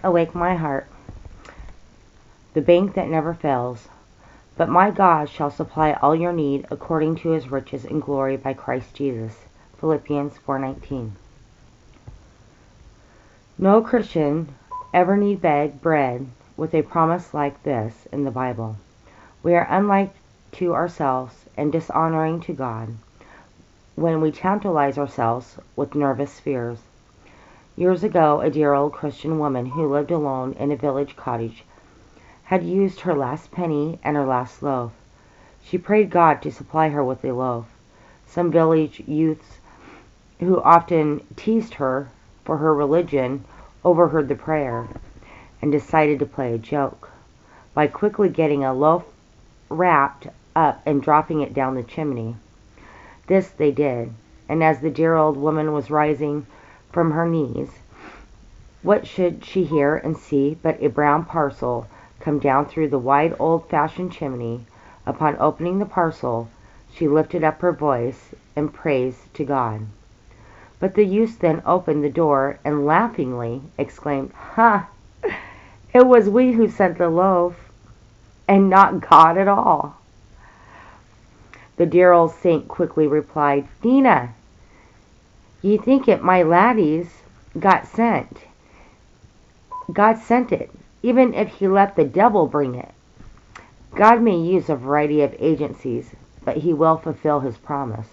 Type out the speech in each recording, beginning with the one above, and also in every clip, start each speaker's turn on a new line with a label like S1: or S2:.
S1: Awake my heart, the bank that never fails. But my God shall supply all your need according to his riches in glory by Christ Jesus. Philippians 4:19. No Christian ever need beg bread with a promise like this in the Bible. We are unlike to ourselves and dishonoring to God when we tantalize ourselves with nervous fears. Years ago, a dear old Christian woman who lived alone in a village cottage had used her last penny and her last loaf. She prayed God to supply her with a loaf. Some village youths who often teased her for her religion overheard the prayer and decided to play a joke by quickly getting a loaf wrapped up and dropping it down the chimney. This they did, and as the dear old woman was rising from her knees, what should she hear and see but a brown parcel come down through the wide old-fashioned chimney. Upon opening the parcel, she lifted up her voice in praise to God. But the youth then opened the door and laughingly exclaimed, "Ha! It was we who sent the loaf, and not God at all." The dear old saint quickly replied, "Dina, ye think it my laddies got sent. God sent it, even if he let the devil bring it. God may use a variety of agencies, but he will fulfill his promise."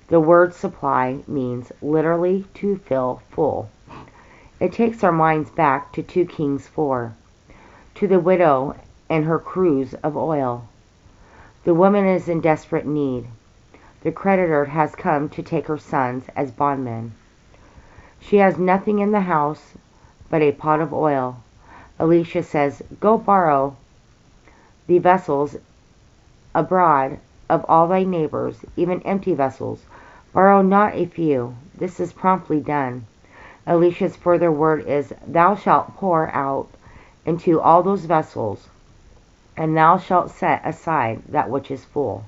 S1: The word supply means literally to fill full. It takes our minds back to 2 Kings 4, to the widow and her cruse of oil. The woman is in desperate need. The creditor has come to take her sons as bondmen. She has nothing in the house but a pot of oil. Elisha says, "Go borrow the vessels abroad of all thy neighbors, even empty vessels. Borrow not a few." This is promptly done. Elisha's further word is, "Thou shalt pour out into all those vessels, and thou shalt set aside that which is full."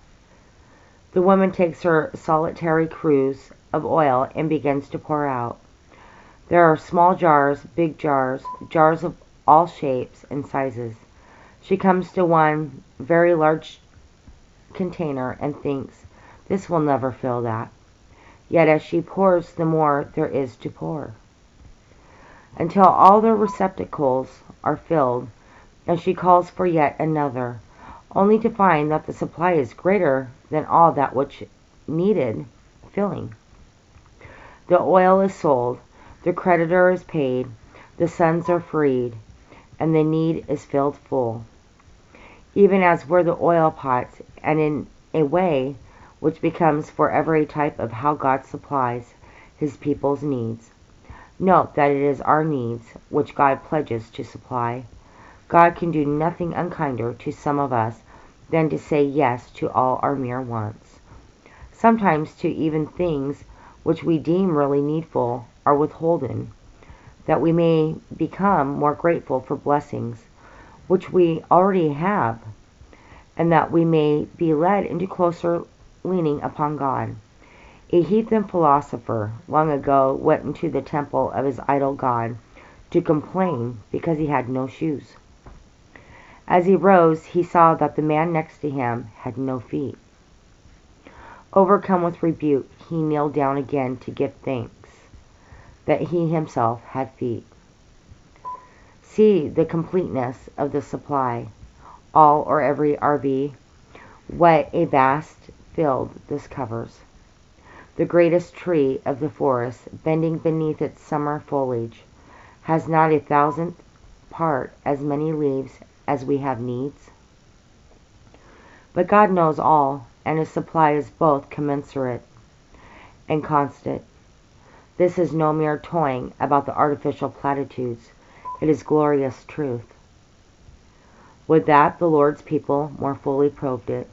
S1: The woman takes her solitary cruse of oil and begins to pour out. There are small jars, big jars, jars of all shapes and sizes. She comes to one very large container and thinks, "This will never fill that." Yet as she pours, the more there is to pour, until all the receptacles are filled, and she calls for yet another, only to find that the supply is greater than all that which needed filling. The oil is sold, the creditor is paid, the sons are freed, and the need is filled full. Even as were the oil pots, and in a way which becomes forever a type of how God supplies his people's needs. Note that it is our needs which God pledges to supply. God can do nothing unkinder to some of us than to say yes to all our mere wants. Sometimes to even things which we deem really needful are withholden, that we may become more grateful for blessings which we already have, and that we may be led into closer leaning upon God. A heathen philosopher long ago went into the temple of his idol god to complain because he had no shoes. As he rose, he saw that the man next to him had no feet. Overcome with rebuke, he kneeled down again to give thanks that he himself had feet. See the completeness of the supply, all or every RV. What a vast field this covers. The greatest tree of the forest, bending beneath its summer foliage, has not a thousandth part as many leaves as we have needs. But God knows all, and his supply is both commensurate and constant. This is no mere toying about the artificial platitudes. It is glorious truth. Would that the Lord's people more fully probed it.